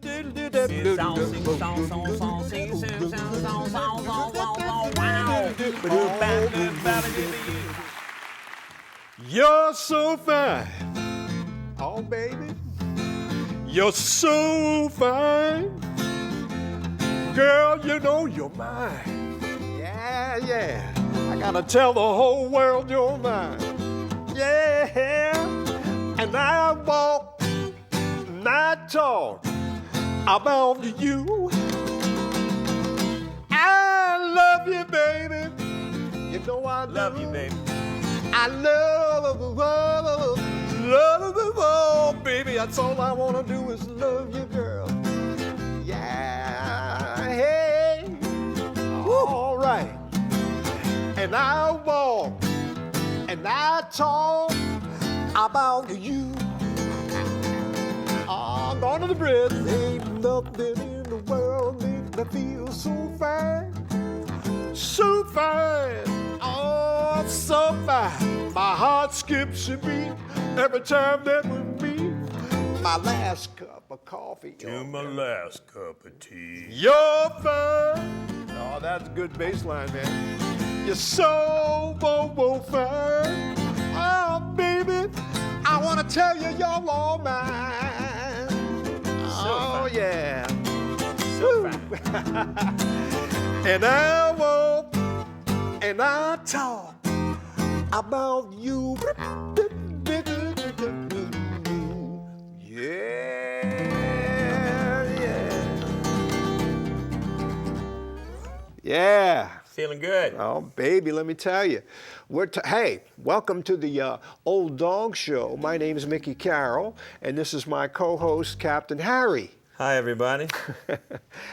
You're so fine, oh baby, you're so fine. Girl, you know you're mine. Yeah, yeah. I gotta tell the whole world you're mine. Yeah. And I walk, and I talk about you. I love you, baby. You know I Love you, baby. I love, baby. That's all I wanna do is love you, girl. Yeah, hey, all right. And I walk and I talk about you. Oh, I'm going to the bridge. Ain't nothing in the world make me feel so fine, so fine. Oh, so fine. My heart skips a beat every time that we meet. My last cup of coffee. To my last cup of tea. You're fine. Oh, that's a good bass line, man. You're so fine. Oh, baby, I want to tell you you're all mine. Oh, fine. yeah. So fine. And I walk and I talk about you. Yeah. Feeling good. Oh, baby, let me tell you. Hey, welcome to the Old Dog Show. My name is Mickey Carroll, and this is my co-host, Captain Harry. Hi, everybody.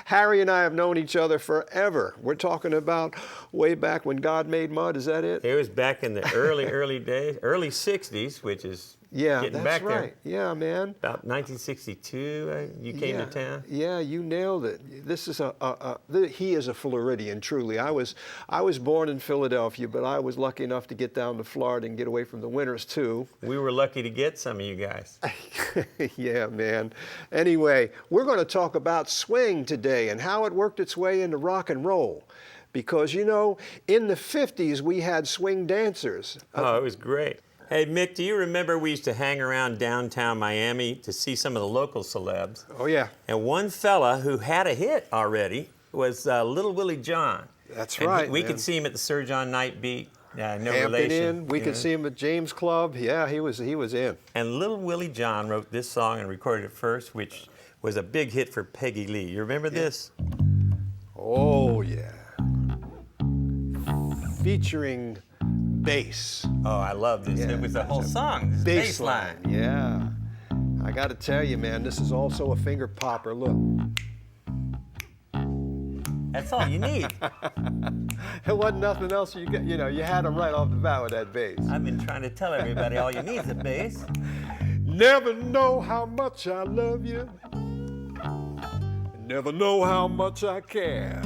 Harry and I have known each other forever. We're talking about way back when God made mud. Is that it? It was back in the early days, early 60s, which is getting that's back right. there. Yeah, man. About 1962, you came to town. Yeah, you nailed it. This is he is a Floridian, truly. I was born in Philadelphia, but I was lucky enough to get down to Florida and get away from the winters too. We were lucky to get some of you guys. Yeah, man. Anyway, we're going to talk about swing today and how it worked its way into rock and roll. Because, you know, in the 50s, we had swing dancers. Oh, it was great. Hey, Mick, do you remember we used to hang around downtown Miami to see some of the local celebs? Oh, yeah. And one fella who had a hit already was Little Willie John. That's and right, we man. could see him at the Sir John Knight Beat. No Hampton relation. Inn. We could see him at James Club. Yeah, he was in. And Little Willie John wrote this song and recorded it first, which was a big hit for Peggy Lee. You remember this? Oh, yeah. Featuring bass. Oh, I love this. Yeah, It was a whole song. This bass line. Yeah. I got to tell you, man, this is also a finger popper. Look. That's all you need. It wasn't nothing else you got. You know, you had them right off the bat with that bass. I've been trying to tell everybody all you need is a bass. Never know how much I love you. Never know how much I care.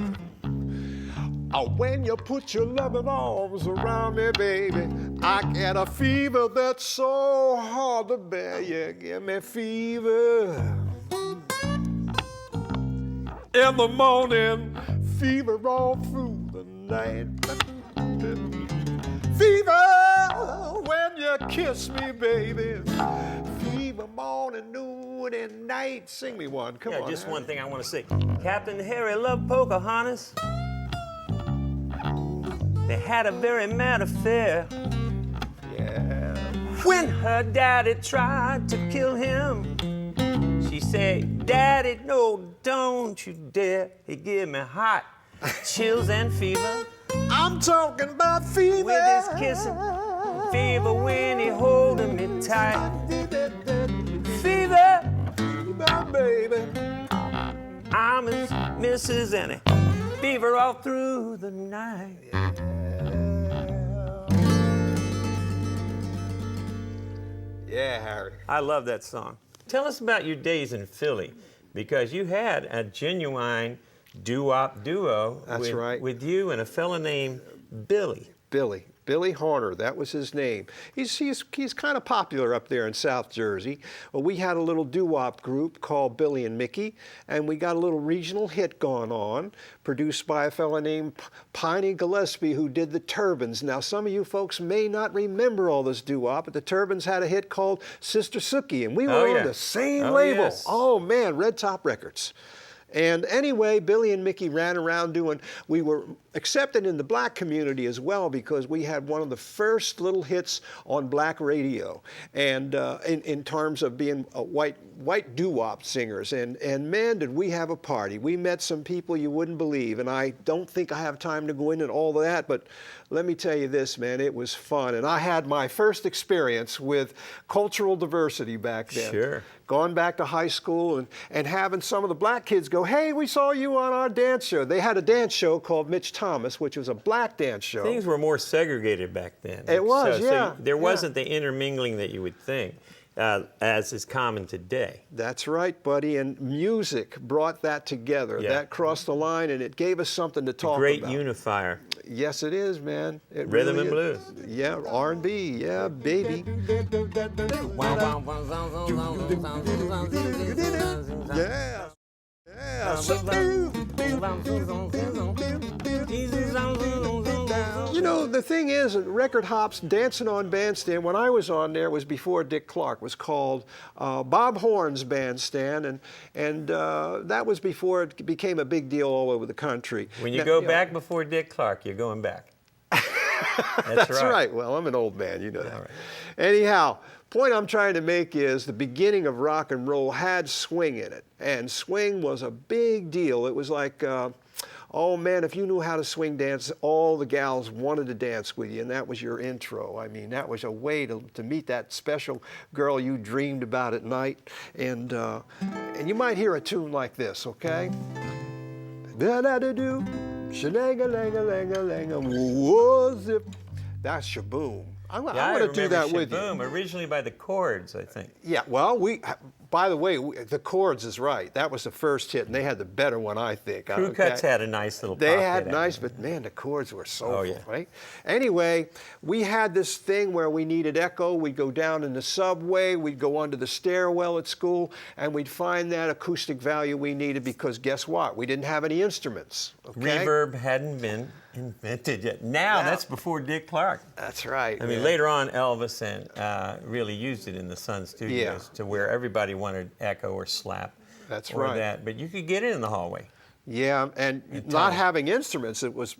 Oh, when you put your loving arms around me, baby, I get a fever that's so hard to bear. You give me fever. In the morning, fever all through the night. Fever when you kiss me, baby. Fever morning, noon, and night. Sing me one, come on. Just one thing I want to say. Captain Harry loved Pocahontas. They had a very mad affair. Yeah. When her daddy tried to kill him, she said, "Daddy, no, don't you dare." He gave me hot chills and fever. I'm talking about fever. With his kissing, fever when he holding me tight. Fever, baby. I'm his Mrs. Annie. Fever all through the night. Yeah, Harry. I love that song. Tell us about your days in Philly, because you had a genuine doo-wop duo That's right. with you and a fella named Billy. Billy Billy Horner, that was his name. He's kind of popular up there in South Jersey. Well, we had a little doo-wop group called Billy and Mickey, and we got a little regional hit going on, produced by a fella named Piney Gillespie, who did the Turbans. Now, some of you folks may not remember all this doo-wop, but the Turbans had a hit called Sister Sookie, and we were on the same label. Yes. Oh man, Red Top Records. And anyway, Billy and Mickey ran around we were accepted in the black community as well, because we had one of the first little hits on black radio, and in terms of being white doo-wop singers. And man, did we have a party. We met some people you wouldn't believe, and I don't think I have time to go into all of that, but let me tell you this, man, it was fun. And I had my first experience with cultural diversity back then. Sure. Going back to high school and having some of the black kids go, hey, we saw you on our dance show. They had a dance show called Mitch Thomas, which was a black dance show. Things were more segregated back then. It was, So there wasn't the intermingling that you would think, as is common today. That's right, buddy. And music brought that together. Yeah. That crossed the line, and it gave us something to talk Great about. unifier. Yes, it is, man. It Rhythm really and is. blues. Yeah, R&B. Yeah, baby. Yeah. Yeah. You know, the thing is, Record Hops Dancing on Bandstand, when I was on there, was before Dick Clark, was called Bob Horn's Bandstand, and that was before it became a big deal all over the country. When you go back before Dick Clark, you're going back. That's right. Well, I'm an old man, you know that. All right. Anyhow, point I'm trying to make is the beginning of rock and roll had swing in it, and swing was a big deal. It was like, oh man, if you knew how to swing dance, all the gals wanted to dance with you, and that was your intro. I mean, that was a way to meet that special girl you dreamed about at night. And you might hear a tune like this, okay? Da-da-da-doo, sha-lang-a-lang-a-lang-a-lang-a, whoa-zip. That's Shaboom. I'm going to do that with you. Shaboom, originally by the Chords, I think. Yeah, well, by the way, the Chords is right. That was the first hit, and they had the better one, I think. Crew Cuts had a nice little They pop had hit nice, after. but man, the Chords were soulful, yeah. right? Anyway, we had this thing where we needed echo. We'd go down in the subway, we'd go under the stairwell at school, and we'd find that acoustic value we needed, because guess what? We didn't have any instruments, okay? Reverb hadn't been invented yet. Now, that's before Dick Clark. That's right. I mean, later on, Elvis really used it in the Sun Studios to where everybody wanted echo or slap. That's or right. that, but you could get it in the hallway. Yeah, and not having instruments, it was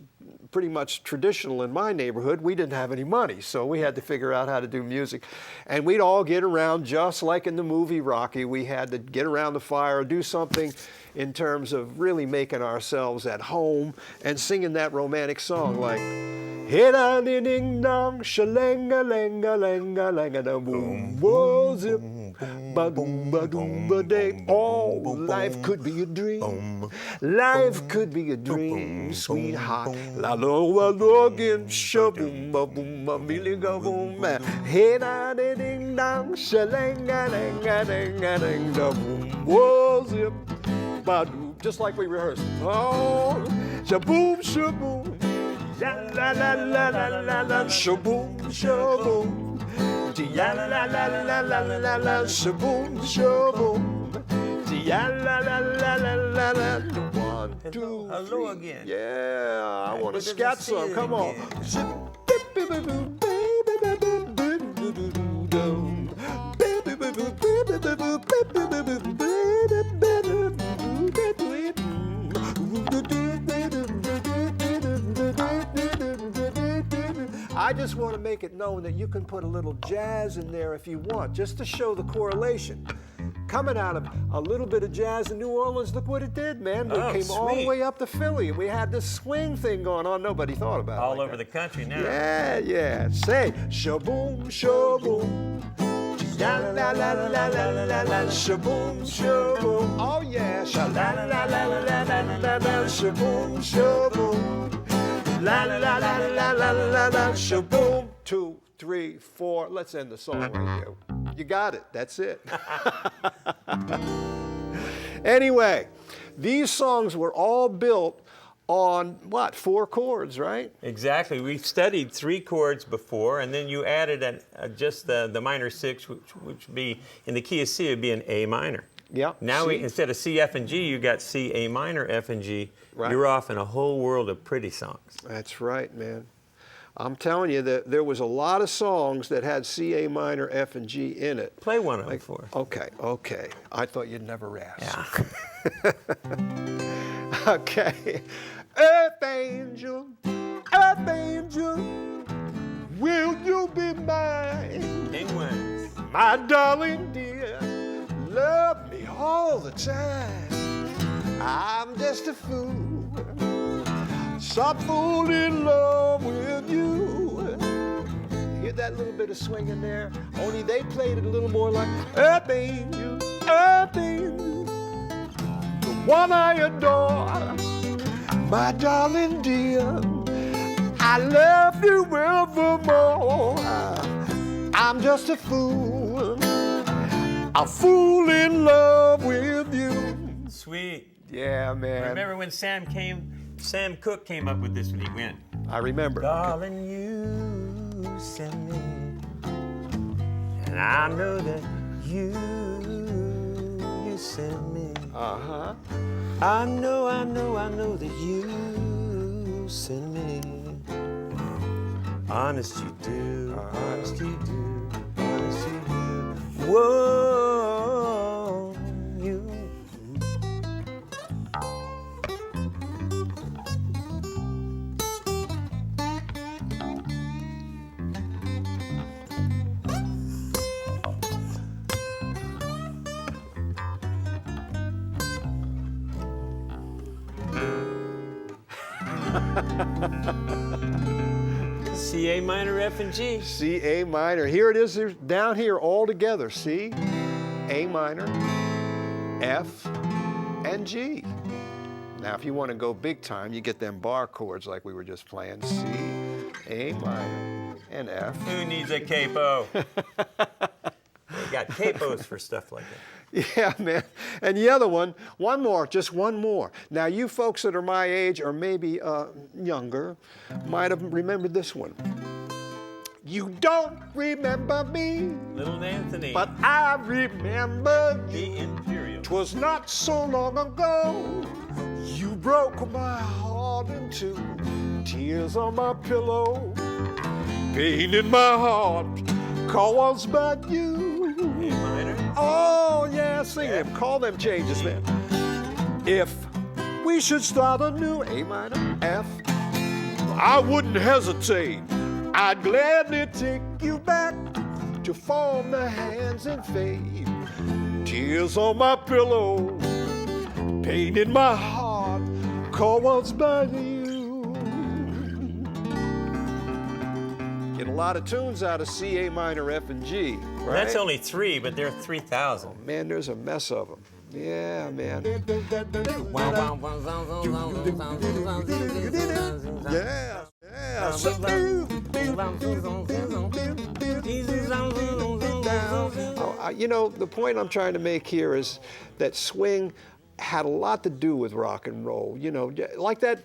pretty much traditional in my neighborhood. We didn't have any money, so we had to figure out how to do music. And we'd all get around, just like in the movie Rocky. We had to get around the fire, do something in terms of really making ourselves at home and singing that romantic song like, "Hit-a-ding-ding-dong, sha-lang-a-lang-a-lang-a-lang-a-boom, whoa-zip, ba-doom-ba-doom-ba-day." Oh, life could be a dream. Life could be a dream, sweetheart. La-lo-wa-lo-gin, sha-boom-ba-boom-ba-meely-ga-boom. Hit-a-ding-ding-dong, sha-lang-a-lang-a-lang-a-lang-a-boom, whoa-zip, ba-doom. Just like we rehearsed. Oh, sha-boom, sha-boom. La la la la la la la, shaboom, shaboom. La la la la la la la la, shaboom, shaboom. La la la la la la la. 1, 2, Hello 3. again. Yeah, I want to Good to scat see some. you Come on. I just want to make it known that you can put a little jazz in there if you want, just to show the correlation. Coming out of a little bit of jazz in New Orleans, look what it did, man. We came all the way up to Philly, and we had this swing thing going on. Nobody thought about it. All like over the that. country now. Yeah, yeah. Say, shaboom, shaboom. La la la la la la la la, shaboom, shaboom. Oh yeah, sha la la la la la la la la, shaboom, shaboom. La la la la la la la la, shaboom. 2, 3, 4. Let's end the song right here. You got it. That's it. Anyway, these songs were all built on what, 4 chords, right? Exactly. We've studied 3 chords before, and then you added just the minor 6, which would be, in the key of C, it would be an A minor. Yeah. Now, instead of C, F, and G, you got C, A minor, F, and G. Right. You're off in a whole world of pretty songs. That's right, man. I'm telling you that there was a lot of songs that had C, A minor, F, and G in it. Play one of them for us. Okay. I thought you'd never ask. Yeah. Okay. Earth angel, will you be mine? Penguins. My darling dear, love me all the time. I'm just a fool, some fool in love with you. Hear that little bit of swing in there? Only they played it a little more like Earth angel, the one I adore. My darling dear, I love you evermore. I'm just a fool in love with you. Sweet. Yeah, man. Remember when Sam Cooke came up with this when he went? I remember. Darling, you send me, and I know that you send me. Uh-huh. I know that you send me. Honest you do, honest you do, honest you do. Whoa, you. C, A minor, F, and G. C, A minor. Here it is down here all together. C, A minor, F, and G. Now, if you want to go big time, you get them bar chords like we were just playing. C, A minor, and F. Who needs a capo? They got capos for stuff like that. Yeah, man. And the other one more, just one more. Now, you folks that are my age or maybe younger might have remembered this one. You don't remember me, Little Anthony. but I remember you. The Imperial. 'Twas not so long ago, you broke my heart in two. Tears on my pillow, pain in my heart, caused by you. A minor. Oh, yeah, sing them. Call them changes, man. If we should start anew, A minor, F, I wouldn't hesitate. I'd gladly take you back to form the hands and fade. Tears on my pillow, pain in my heart, caused by you. Get a lot of tunes out of C, A minor, F, and G. Right? That's only 3, but there are 3,000. Man, there's a mess of them. Yeah, man. Yeah. You know, the point I'm trying to make here is that swing had a lot to do with rock and roll. You know, like that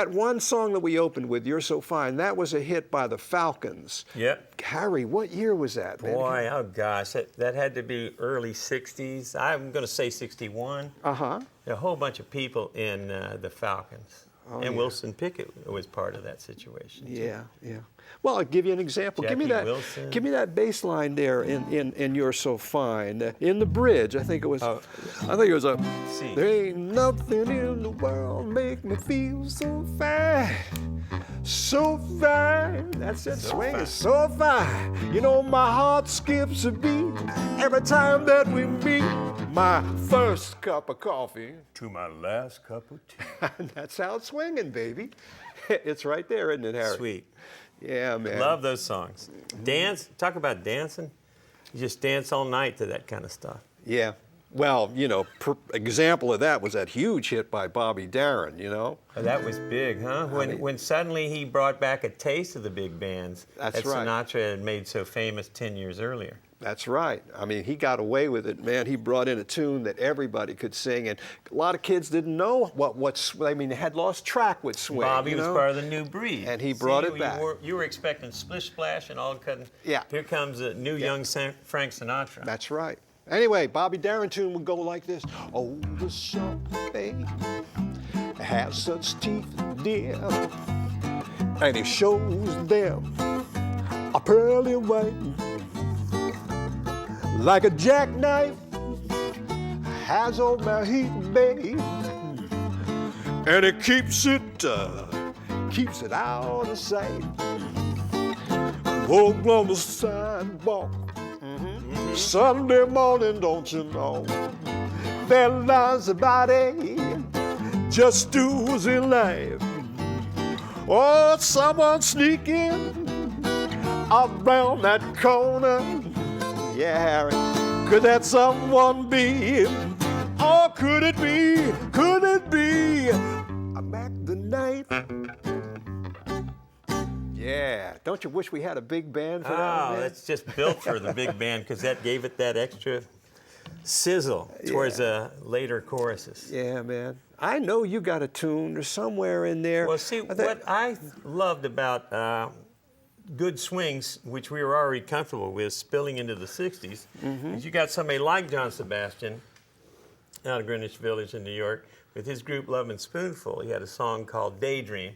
one song that we opened with, You're So Fine, that was a hit by the Falcons. Yep. Harry, what year was that, man? Boy, oh gosh, that had to be early 60s. I'm going to say 61. Uh-huh. There are a whole bunch of people in the Falcons. Oh, and yeah. Wilson Pickett was part of that situation. Yeah, yeah. Well, I'll give you an example. Jackie Give Wilson. me that bass line there in You're So Fine. In the bridge, I think it was. Oh. I think it was a. C. There ain't nothing in the world make me feel so fine, so fine. That's it. So Swing fine. is so fine. You know my heart skips a beat every time that we meet. My first cup of coffee. To my last cup of tea. That's how it's swinging, baby. It's right there, isn't it, Harry? Sweet. Yeah, man. Love those songs. Dance, talk about dancing. You just dance all night to that kind of stuff. Yeah. Well, you know, example of that was that huge hit by Bobby Darin, you know? Oh, that was big, huh? When suddenly he brought back a taste of the big bands That's that right. Sinatra had made so famous 10 years earlier. That's right. I mean, he got away with it, man. He brought in a tune that everybody could sing, and a lot of kids didn't know they had lost track with swing. Bobby was part of the new breed. And he brought it back. You were expecting Splish Splash and all of a sudden, yeah. Here comes a new young Frank Sinatra. That's right. Anyway, Bobby Darin tune would go like this. Oh, the champagne has such teeth, dear, and it shows them a pearly white, like a jackknife has on my heat, babe, and it keeps it out of sight. Walk on the sidewalk, Sunday morning, don't you know? There lies a body just oozing life. Oh, someone sneaking around that corner. Yeah, Harry, could that someone be? Or could it be a Mac the Knife? Yeah, don't you wish we had a big band for that? Oh, it's just built for the big band because that gave it that extra sizzle towards later choruses. Yeah, man. I know you got a tune. There's somewhere in there. Well, see, what I loved about good swings, which we were already comfortable with, spilling into the 60s, is you got somebody like John Sebastian out of Greenwich Village in New York with his group Love and Spoonful. He had a song called Daydream,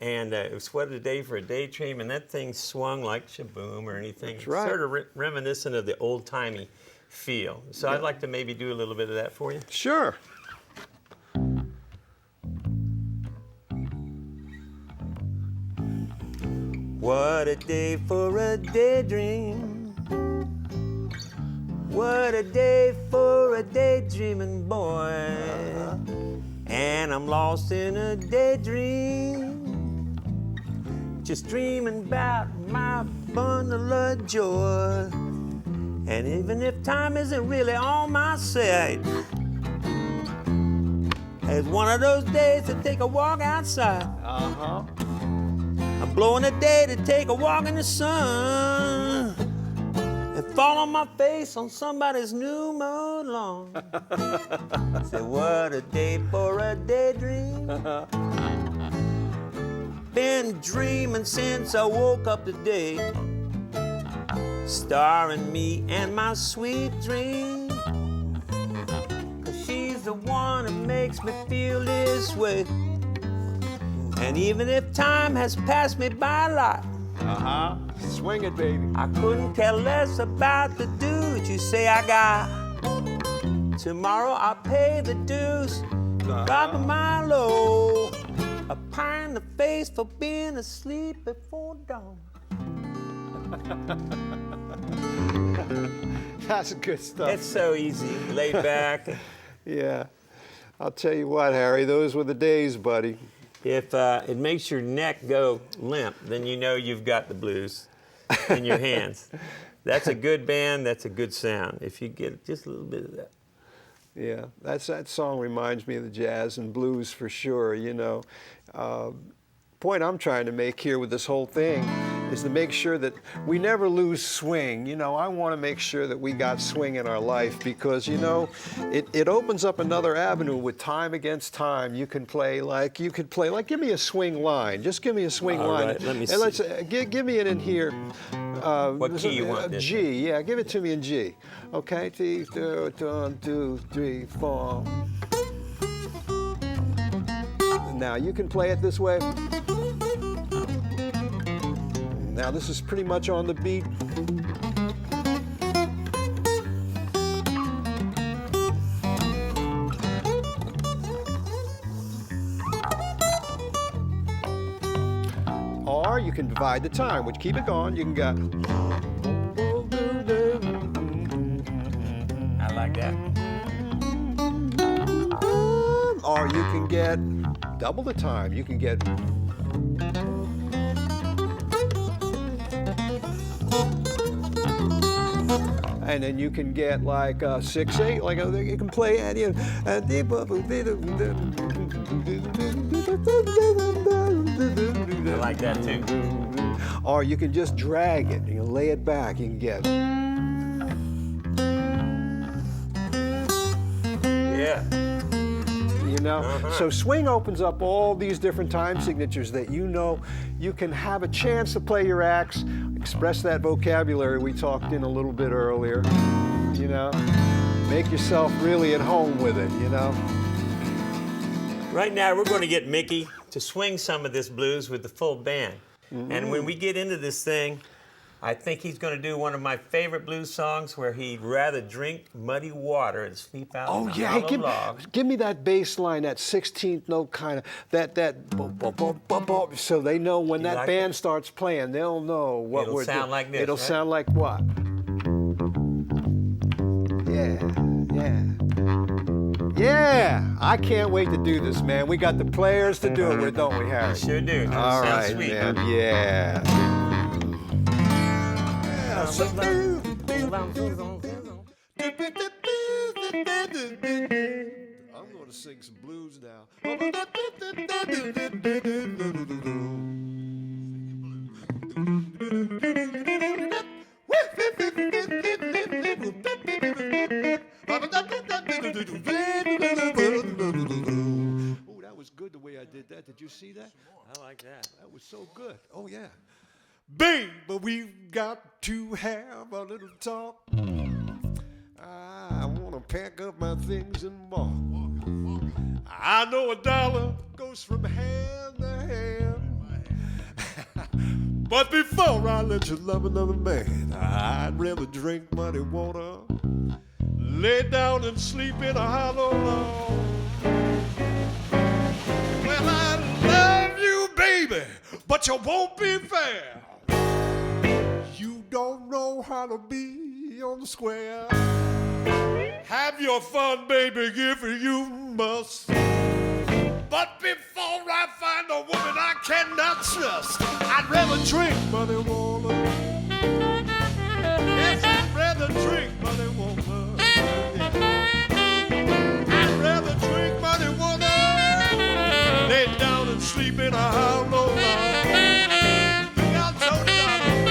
and it was What a Day for a Daydream, and that thing swung like Shaboom or anything. That's right. Sort of reminiscent of the old-timey feel. So I'd like to maybe do a little bit of that for you. Sure. What a day for a daydream. What a day for a daydreaming boy. And I'm lost in a daydream, just dreaming about my bundle of joy. And even if time isn't really on my side, it's one of those days to take a walk outside. I'm blowing a day to take a walk in the sun and fall on my face on somebody's new mowed lawn. Say, what a day for a daydream. Been dreaming since I woke up today, starring me and my sweet dream. 'Cause she's the one who makes me feel this way. And even if time has passed me by a lot, Swing it, baby. I couldn't care less about the dues you say I got. Tomorrow I'll pay the dues, dropping my low, a pie in the face for being asleep before dawn. That's good stuff. It's so easy, laid back. Yeah. I'll tell you what, Harry, those were the days, buddy. If it makes your neck go limp, then you know you've got the blues in your hands. That's a good band, that's a good sound, if you get just a little bit of that. Yeah, that song reminds me of the jazz and blues for sure, you know. Point I'm trying to make here with this whole thing is to make sure that we never lose swing. You know, I want to make sure that we got swing in our life because, you know, it opens up another avenue with time against time. You could play like, give me a swing line. Just give me a swing line. Right, let me and let's see. give me it in here. What key you want this G, yeah, give it to me in G. Okay, 1, 2, 3, 4. Now you can play it this way. Now this is pretty much on the beat. Or you can divide the time, which keep it going. You can go. I like that. Or you can get double the time. You can get. And then you can get like 6/8, like you can play and you. I like that too. Or you can just drag it. You can lay it back. You can get. yeah. You know, so swing opens up all these different time signatures that you know you can have a chance to play your acts, express that vocabulary we talked in a little bit earlier, you know, make yourself really at home with it, you know. Right now, we're going to get Mickey to swing some of this blues with the full band. And when we get into this thing, I think he's going to do one of my favorite blues songs where he'd rather drink muddy water and sleep out on a hollow log. Give me that bass line, that 16th note kind of, that bo, so they know when that like band it? starts playing, they'll know what It'll we're doing. sound like this, It'll right? sound like what? Yeah, I can't wait to do this, man. We got the players to do it with, don't we, Harry? Sure do. All Sounds right, sweet. man, yeah. I'm going to sing some blues now. Oh, that was good the way I did that. Did you see that? I like that. That was so good. Oh, yeah. Baby, we've got to have a little talk. I want to pack up my things and walk. I know a dollar goes from hand to hand. But before I let you love another man, I'd rather drink muddy water, lay down and sleep in a hollow log. Well, I love you, baby, but you won't be fair. You don't know how to be on the square. Have your fun, baby, if you must. But before I find a woman I cannot trust, I'd rather drink muddy water. Yes, I'd rather drink muddy water. I'd rather drink muddy water, lay down and sleep in a hollow log. Look out, Tony Donovan.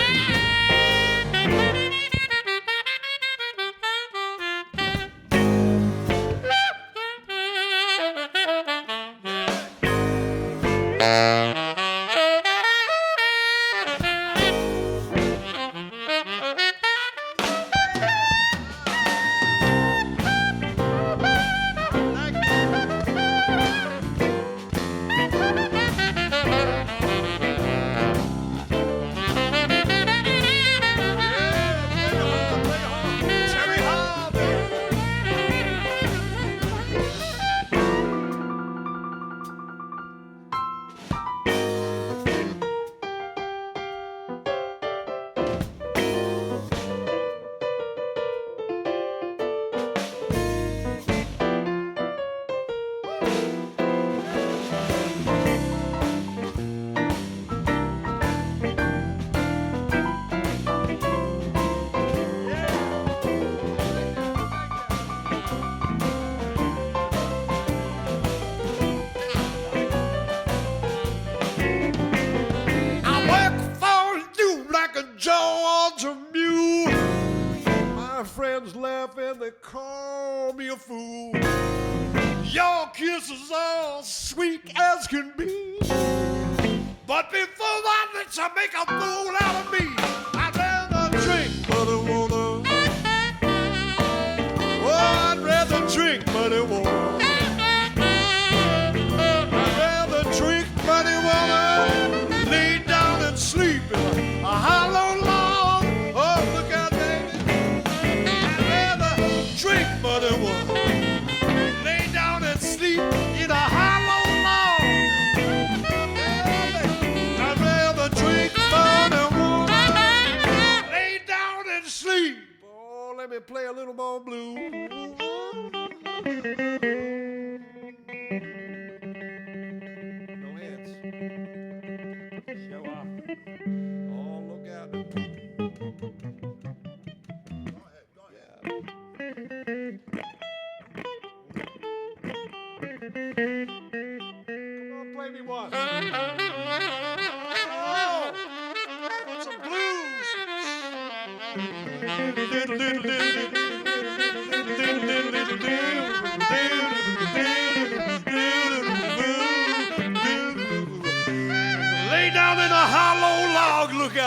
Georgia mule. My friends laugh and they call me a fool. Your kisses are sweet as can be. But before I let you make a fool out of me, I'd rather drink muddy water. Oh, I'd rather drink muddy water. I'd rather drink muddy water, lay down and sleep in a hollow log. Oh, look out, baby. I'd rather drink muddy water, lay down and sleep in a hollow log. I'd rather drink muddy water, lay down and sleep. Oh, let me play a little more blues. No hands. Show off. Oh, look out. Go ahead. Come on, play me one. Oh, some blues.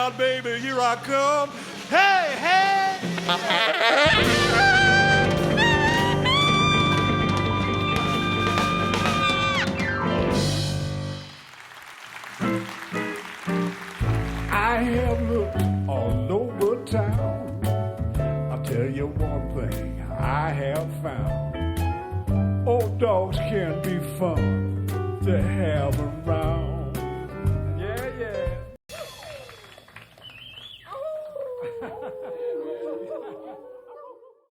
out, baby, here I come. Hey, hey! I have looked all over town. I'll tell you one thing I have found. Old dogs can be fun to have around.